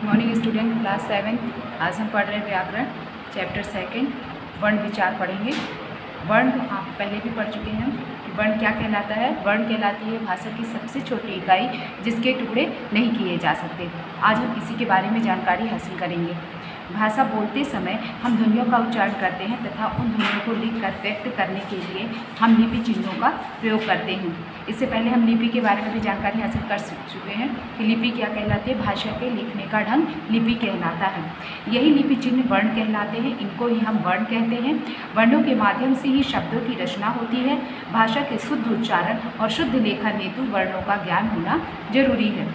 Morning student class 7। आज हम पढ़ रहे हैं व्याकरण चैप्टर 2 वर्ण विचार पढ़ेंगे। वर्ण आप पहले भी पढ़ चुके हैं कि वर्ण क्या कहलाता है। वर्ण कहलाती है भाषा की सबसे छोटी इकाई जिसके टुकड़े नहीं किए जा सकते। आज हम इसी के बारे में जानकारी हासिल करेंगे। भाषा बोलते समय हम ध्वनियों का उच्चारण करते हैं तथा उन ध्वनियों को लिख कर व्यक्त करने के लिए हम लिपि चिन्हों का प्रयोग करते हैं। इससे पहले हम लिपि के बारे में भी जानकारी हासिल कर चुके हैं कि लिपि क्या कहलाती है। भाषा के लिखने का ढंग लिपि कहलाता है। यही लिपि चिन्ह वर्ण कहलाते हैं। इनको ही हम वर्ण कहते हैं। वर्णों के माध्यम से ही शब्दों की रचना होती है। भाषा के शुद्ध उच्चारण और शुद्ध लेखन हेतु वर्णों का ज्ञान होना जरूरी है।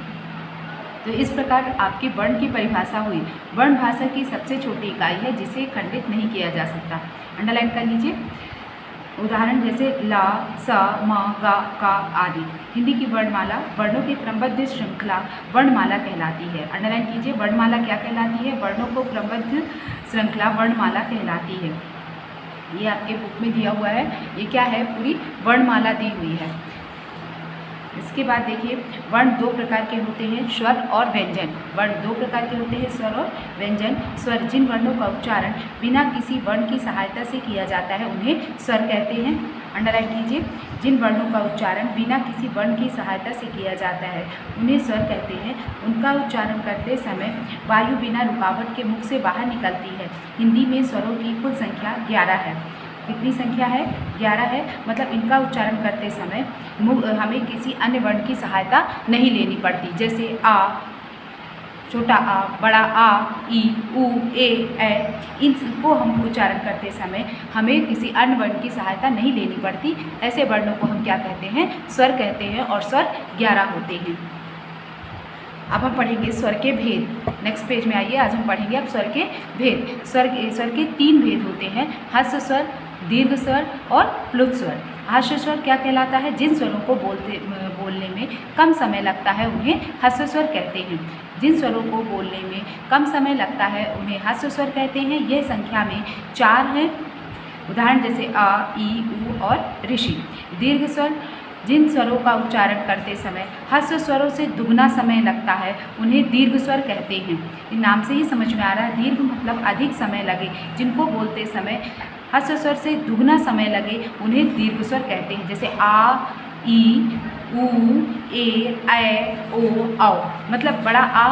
तो इस प्रकार आपकी वर्ण की परिभाषा हुई। वर्ण भाषा की सबसे छोटी इकाई है जिसे खंडित नहीं किया जा सकता। अंडरलाइन कर लीजिए। उदाहरण जैसे ला, स, म, ग, क आदि। हिंदी की वर्णमाला वर्णों की क्रमबद्ध श्रृंखला वर्णमाला कहलाती है। अंडरलाइन कीजिए। वर्णमाला क्या कहलाती है? वर्णों को क्रमबद्ध श्रृंखला वर्णमाला कहलाती है। ये आपके बुक में दिया हुआ है। ये क्या है? पूरी वर्णमाला दी हुई है। इसके बाद देखिए, वर्ण दो प्रकार के होते हैं, स्वर और व्यंजन। वर्ण दो प्रकार के होते हैं, स्वर और व्यंजन। स्वर जिन वर्णों का उच्चारण बिना किसी वर्ण की सहायता से किया जाता है उन्हें स्वर कहते हैं। अंडरलाइन कीजिए। जिन वर्णों का उच्चारण बिना किसी वर्ण की सहायता से किया जाता है उन्हें स्वर कहते हैं। उनका उच्चारण करते समय वायु बिना रुकावट के मुख से बाहर निकलती है। हिंदी में स्वरों की कुल संख्या 11 है। कितनी संख्या है? 11 है। मतलब इनका उच्चारण करते समय हमें किसी अन्य वर्ण की सहायता नहीं लेनी पड़ती। जैसे आ, छोटा आ, बड़ा आ, ई, उ, ए, इनको हम उच्चारण करते समय हमें किसी अन्य वर्ण की सहायता नहीं लेनी पड़ती। ऐसे वर्णों को हम क्या कहते हैं? स्वर कहते हैं। और स्वर 11 होते हैं। अब हम पढ़ेंगे स्वर के भेद। नेक्स्ट पेज में आइए। आज हम पढ़ेंगे अब स्वर के भेद। स्वर के 3 भेद होते हैं, ह्रस्व स्वर, दीर्घ स्वर और प्लुत स्वर। ह्रस्व स्वर क्या कहलाता है? जिन स्वरों को बोलने में कम समय लगता है उन्हें ह्रस्व स्वर कहते हैं। जिन स्वरों को बोलने में कम समय लगता है उन्हें ह्रस्व स्वर कहते हैं। यह संख्या में 4 हैं। उदाहरण जैसे आ, ई, उ और ऋषि। दीर्घ स्वर जिन स्वरों का उच्चारण करते समय ह्रस्व स्वरों से दुगना समय लगता है उन्हें दीर्घ स्वर कहते हैं। इन नाम से ही समझ में आ रहा है, दीर्घ मतलब अधिक समय लगे। जिनको बोलते समय ह्रस्व स्वर से दुगना समय लगे उन्हें दीर्घ स्वर कहते हैं। जैसे आ, ई, उ, ए, ओ, औ। मतलब बड़ा आ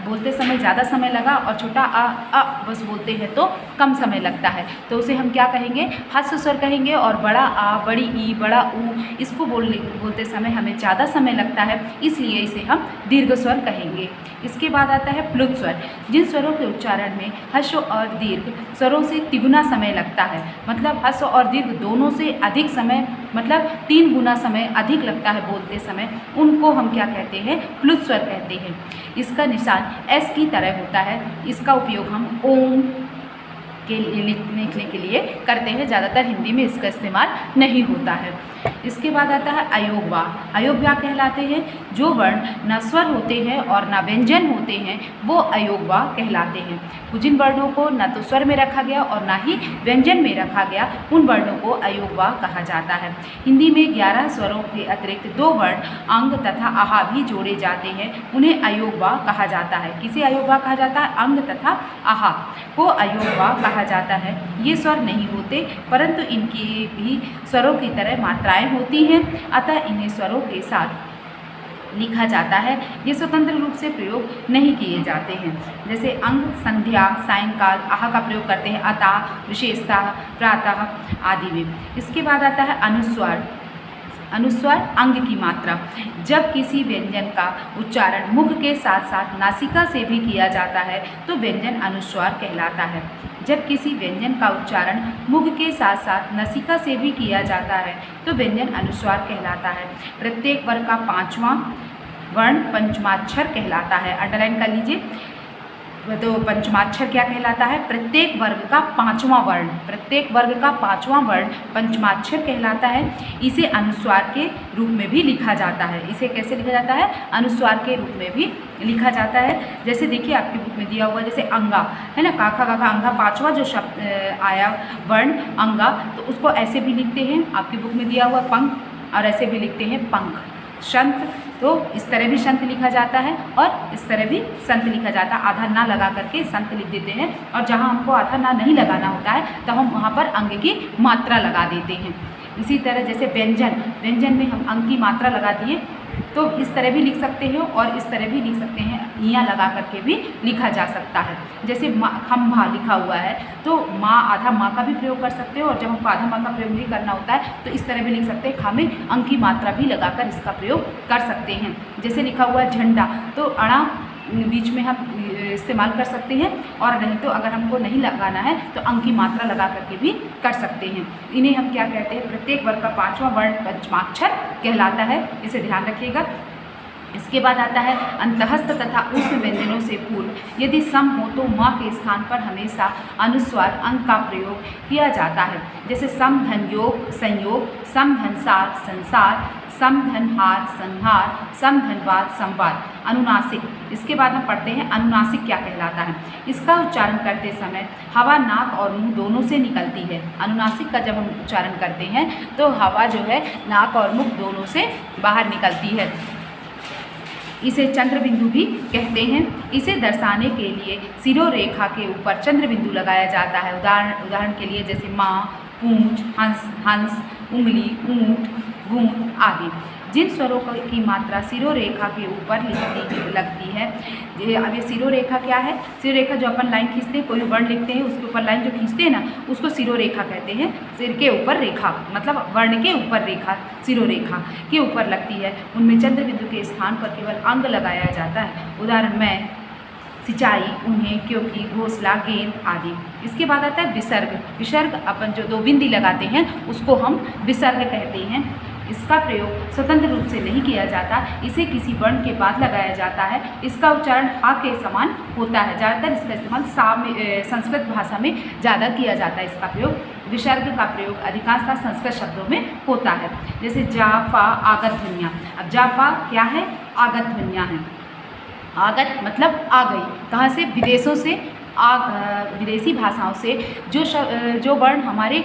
बोलते समय ज़्यादा समय लगा और छोटा आ बस बोलते हैं तो कम समय लगता है, तो उसे हम क्या कहेंगे? ह्रस्व स्वर कहेंगे। और बड़ा आ, बड़ी ई, बड़ा उ, इसको बोलते समय हमें ज़्यादा समय लगता है, इसलिए इसे हम दीर्घ स्वर कहेंगे। इसके बाद आता है प्लुत स्वर। जिन स्वरों के उच्चारण में ह्रस्व और दीर्घ स्वरों से तिगुना समय लगता है, मतलब ह्रस्व और दीर्घ दोनों से अधिक समय, मतलब 3 गुना समय अधिक लगता है बोलते समय, उनको हम क्या कहते हैं? प्लुत स्वर कहते हैं। इसका निशान एस की तरह होता है। इसका उपयोग हम ओम के लिखने के लिए करते हैं। ज़्यादातर हिंदी में इसका इस्तेमाल नहीं होता है। इसके बाद आता है अयोगवाह। अयोगवाह कहलाते हैं जो वर्ण न स्वर होते हैं और न व्यंजन होते हैं, वो अयोगवाह कहलाते हैं। जिन वर्णों को न तो स्वर में रखा गया और न ही व्यंजन में रखा गया उन वर्णों को अयोगवाह कहा जाता है। हिंदी में 11 स्वरों के अतिरिक्त 2 वर्ण अंग तथा आहा भी जोड़े जाते हैं, उन्हें अयोगवाह कहा जाता है। किसे अयोगवाह कहा जाता है? अंग तथा आहा को अयोगवाह कहा जाता है। ये स्वर नहीं होते परंतु इनकी भी स्वरों की तरह मात्राएं होती हैं, अतः इन्हें स्वरों के साथ लिखा जाता है। ये स्वतंत्र रूप से प्रयोग नहीं किए जाते हैं। जैसे अंग, संध्या, सायंकाल, आहा का प्रयोग करते हैं, अतः, विशेषतः, प्रातः आदि में। इसके बाद आता है अनुस्वार। अनुस्वार अंग की मात्रा। जब किसी व्यंजन का उच्चारण मुख के साथ साथ नासिका से भी किया जाता है तो व्यंजन अनुस्वार कहलाता है। जब किसी व्यंजन का उच्चारण मुख के साथ साथ नासिका से भी किया जाता है तो व्यंजन अनुस्वार कहलाता है। प्रत्येक वर्ग का 5वां वर्ण पंचमाक्षर कहलाता है। अंडरलाइन कर लीजिए। तो पंचमाक्षर क्या कहलाता है? प्रत्येक वर्ग का 5वां वर्ण, प्रत्येक वर्ग का 5वां वर्ण पंचमाक्षर कहलाता है। इसे अनुस्वार के रूप में भी लिखा जाता है। इसे कैसे लिखा जाता है? अनुस्वार के रूप में भी लिखा जाता है। जैसे देखिए आपकी बुक में दिया हुआ जैसे अंगा है ना, काखा काखा अंगा, 5वां जो शब्द आया वर्ण अंगा, तो उसको ऐसे भी लिखते हैं। आपकी बुक में दिया हुआ पंख और ऐसे भी लिखते हैं पंख। शंख तो इस तरह भी संत लिखा जाता है और इस तरह भी संत लिखा जाता है। आधा ना लगा करके संत लिख देते हैं, और जहाँ हमको आधा ना नहीं लगाना होता है तो हम वहाँ पर अंग की मात्रा लगा देते हैं। इसी तरह जैसे व्यंजन में हम अंग की मात्रा लगा दिए, तो इस तरह भी लिख सकते हो और इस तरह भी लिख सकते हैं, इयाँ लगा करके भी लिखा जा सकता है। जैसे खम्भा लिखा हुआ है तो माँ, आधा माँ का भी प्रयोग कर सकते हो, और जब हमको आधा माँ का प्रयोग नहीं करना होता है तो इस तरह भी लिख सकते हैं, खा में अंग की मात्रा भी लगाकर इसका प्रयोग कर सकते हैं। जैसे लिखा हुआ है झंडा, तो अड़ा बीच में हम इस्तेमाल कर सकते हैं, और नहीं तो अगर हमको नहीं लगाना है तो अंग की मात्रा लगा करके भी कर सकते हैं। इन्हें हम क्या कहते हैं, प्रत्येक वर्ग का 5वां वर्ण पंचमाक्षर कहलाता है, इसे ध्यान रखिएगा। इसके बाद आता है अंतःस्थ तथा ऊष्म व्यंजनों से पूर्व यदि सम हो तो माँ के स्थान पर हमेशा अनुस्वार अंग का प्रयोग किया जाता है। जैसे सम धन योग संयोग, सम धनसार संसार, सम धनहार संहार, सम धनवाद संवाद। अनुनासिक, इसके बाद हम पढ़ते हैं अनुनासिक क्या कहलाता है। इसका उच्चारण करते समय हवा नाक और मुंह दोनों से निकलती है। अनुनासिक का जब हम उच्चारण करते हैं तो हवा जो है नाक और मुख दोनों से बाहर निकलती है। इसे चंद्र बिंदु भी कहते हैं। इसे दर्शाने के लिए शिरोरेखा के ऊपर चंद्र बिंदु लगाया जाता है। उदाहरण के लिए जैसे माँ, पूंछ, हंस, उंगली, ऊंट, गूंद आदि। जिन स्वरों की मात्रा शिरोरेखा के ऊपर लगती है, अब ये शिरोरेखा क्या है, शिरोरेखा जो अपन लाइन खींचते हैं, कोई वर्ण लिखते हैं उसके ऊपर लाइन जो खींचते हैं ना, उसको शिरोरेखा कहते हैं। सिर के ऊपर रेखा मतलब वर्ण के ऊपर रेखा शिरोरेखा के ऊपर लगती है, उनमें चंद्र बिंदु के स्थान पर केवल अंग लगाया जाता है। उदाहरण में सिंचाई, उन्हें, क्योंकि, घोंसला, गेंद आदि। इसके बाद आता है विसर्ग। विसर्ग अपन जो दो बिंदी लगाते हैं उसको हम विसर्ग कहते हैं। इसका प्रयोग स्वतंत्र रूप से नहीं किया जाता, इसे किसी वर्ण के बाद लगाया जाता है। इसका उच्चारण हा के समान होता है। ज़्यादातर इसका इस्तेमाल संस्कृत भाषा में ज़्यादा किया जाता है। इसका प्रयोग विसर्ग का प्रयोग अधिकांशतः संस्कृत शब्दों में होता है। जैसे जा, फा, आगत ध्वनियाँ। अब जा, फा क्या है, आगत ध्वनियाँ हैं। आगत मतलब आ गई, कहाँ से, विदेशों से, विदेशी भाषाओं से जो वर्ण हमारे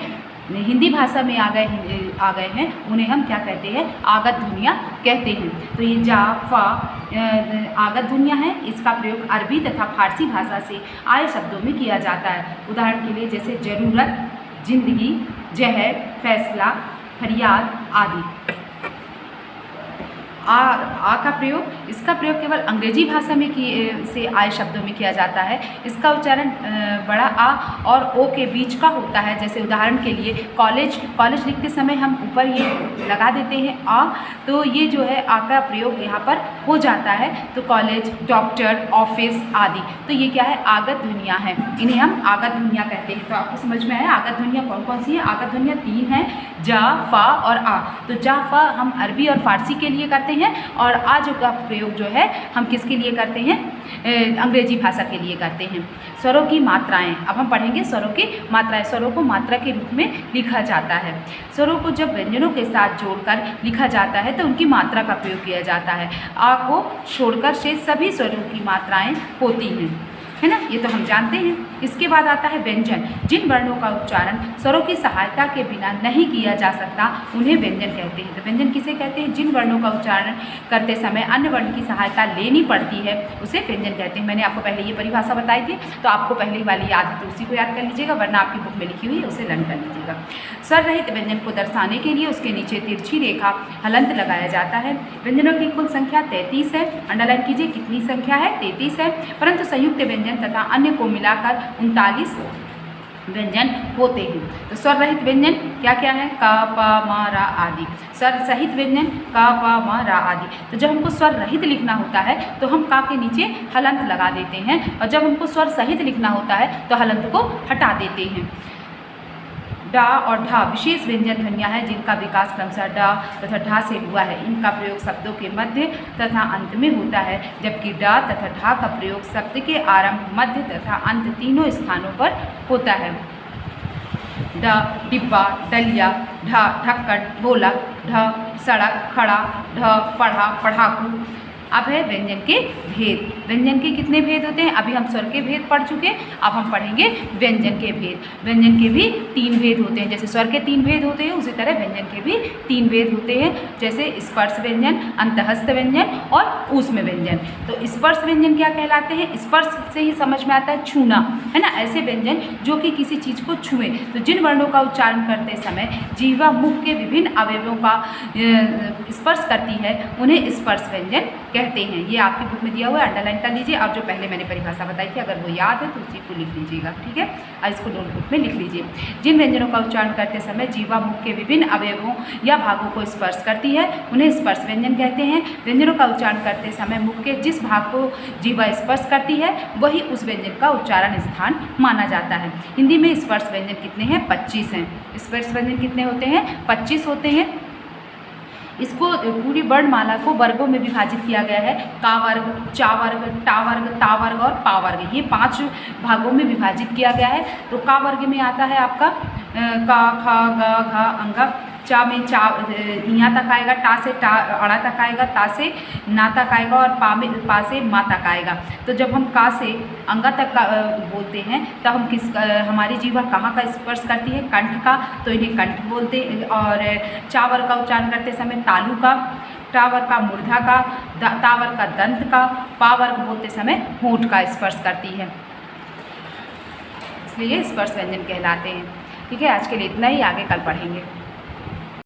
हिंदी भाषा में आ गए हैं उन्हें हम क्या कहते हैं, आगत ध्वनियाँ कहते हैं। तो ये जा, फा आगत ध्वनियाँ हैं। इसका प्रयोग अरबी तथा फारसी भाषा से आए शब्दों में किया जाता है। उदाहरण के लिए जैसे जरूरत, जिंदगी, जहर, फैसला, फरियाद आदि। आ का प्रयोग, इसका प्रयोग केवल अंग्रेजी भाषा में से आए शब्दों में किया जाता है। इसका उच्चारण बड़ा आ और ओ के बीच का होता है। जैसे उदाहरण के लिए कॉलेज लिखते समय हम ऊपर ये लगा देते हैं आ, तो ये जो है आ का प्रयोग यहाँ पर हो जाता है। तो कॉलेज, डॉक्टर, ऑफिस आदि, तो ये क्या है, आगत ध्वनियाँ हैं, इन्हें हम आगत ध्वनियाँ कहते हैं। तो आपको समझ में आया आगत ध्वनियाँ कौन कौन सी हैं। आगत ध्वनियाँ 3 हैं, जा, फा और आ। तो जा, फा हम अरबी और फारसी के लिए करते हैं, और आ जो का प्रयोग जो है हम किसके लिए करते हैं, अंग्रेजी भाषा के लिए करते हैं। स्वरों की मात्राएं, अब हम पढ़ेंगे स्वरों की मात्राएं। स्वरों को मात्रा के रूप में लिखा जाता है। स्वरों को जब व्यंजनों के साथ जोड़कर लिखा जाता है तो उनकी मात्रा का प्रयोग किया जाता है। आ को छोड़कर शेष सभी स्वरों की मात्राएं होती हैं, है ना, ये तो हम जानते हैं। इसके बाद आता है व्यंजन। जिन वर्णों का उच्चारण स्वरों की सहायता के बिना नहीं किया जा सकता उन्हें व्यंजन कहते हैं। तो व्यंजन किसे कहते हैं, जिन वर्णों का उच्चारण करते समय अन्य वर्ण की सहायता लेनी पड़ती है उसे व्यंजन कहते हैं। मैंने आपको पहले ये परिभाषा बताई थी, तो आपको पहले वाली याद है तो उसी को याद कर लीजिएगा, वरना आपकी बुक में लिखी हुई है उसे लर्न कर लीजिएगा। स्वर रहित व्यंजन को दर्शाने के लिए उसके नीचे तिरछी रेखा हलंत लगाया जाता है। व्यंजनों की कुल संख्या 33 है। अंडरलाइन कीजिए कितनी संख्या है, 33 है, परंतु संयुक्त व्यंजन तथा अन्य को मिलाकर 39 व्यंजन होते हैं। तो स्वर रहित व्यंजन क्या क्या है, क, प, म, रा आदि। स्वर सहित व्यंजन क, प, म, रा आदि। तो जब हमको स्वर रहित लिखना होता है तो हम का के नीचे हलंत लगा देते हैं, और जब हमको स्वर सहित लिखना होता है तो हलंत को हटा देते हैं। डा और ढा विशेष व्यंजन ध्वनियाँ हैं जिनका विकास क्रमशः डा तथा ढा से हुआ है। इनका प्रयोग शब्दों के मध्य तथा अंत में होता है, जबकि डा तथा ढा का प्रयोग शब्द के आरंभ, मध्य तथा अंत तीनों स्थानों पर होता है। ड डिब्बा, डलिया, ढ ढक्कन, ढोलक, ढ सड़क, खड़ा, ढ पढ़ा, पढ़ाकू, अब है व्यंजन के भेद। व्यंजन के कितने भेद होते हैं? अभी हम स्वर के भेद पढ़ चुके, अब हम पढ़ेंगे व्यंजन के भेद। व्यंजन के भी 3 भेद होते हैं, जैसे स्वर के 3 भेद होते हैं उसी तरह व्यंजन के भी 3 भेद होते हैं, जैसे स्पर्श व्यंजन, अंतःस्थ व्यंजन और ऊष्म व्यंजन। तो स्पर्श व्यंजन क्या कहलाते हैं? स्पर्श से ही समझ में आता है छूना, है ना, ऐसे व्यंजन जो कि किसी चीज़ को छुए। तो जिन वर्णों का उच्चारण करते समय जिह्वा मुख के विभिन्न अवयवों का स्पर्श करती है उन्हें स्पर्श व्यंजन कहते हैं। ये आपकी बुक में दिया हुआ है, अंडरलाइन कर लीजिए। और जो पहले मैंने परिभाषा बताई थी अगर वो याद है तो उसी को लिख लीजिएगा, ठीक है, और इसको नोटबुक में लिख लीजिए। जिन व्यंजनों का उच्चारण करते समय जिह्वा मुख के विभिन्न अवयवों या भागों को स्पर्श करती है उन्हें स्पर्श व्यंजन कहते हैं। व्यंजनों का उच्चारण करते समय मुख के जिस भाग को जिह्वा स्पर्श करती है वही उस व्यंजन का उच्चारण स्थान माना जाता है। हिंदी में स्पर्श व्यंजन कितने हैं? 25 हैं। स्पर्श व्यंजन कितने होते हैं? 25 होते हैं। इसको पूरी वर्णमाला को वर्गों में विभाजित किया गया है, का वर्ग, चा वर्ग, टा वर्ग, ता वर्ग और पा वर्ग, ये 5 भागों में विभाजित किया गया है। तो का वर्ग में आता है आपका का, खा, गा, घा, अंगा। चा में चा यहाँ तक आएगा, टा से टा अड़ा तक आएगा, ता से ना तक आएगा और पा से मा तक आएगा। तो जब हम का से अंगा तक का बोलते हैं तो हम हमारी जीवा कहाँ का स्पर्श करती है? कंठ का, तो इन्हें कंठ बोलते। और चावर का उच्चारण करते समय तालु का, टावर का मूर्धा का, तावर का दंत का, पावर बोलते समय होंठ का स्पर्श करती है, इसलिए स्पर्श व्यंजन कहलाते हैं। ठीक है, आज के लिए इतना ही, आगे कल पढ़ेंगे।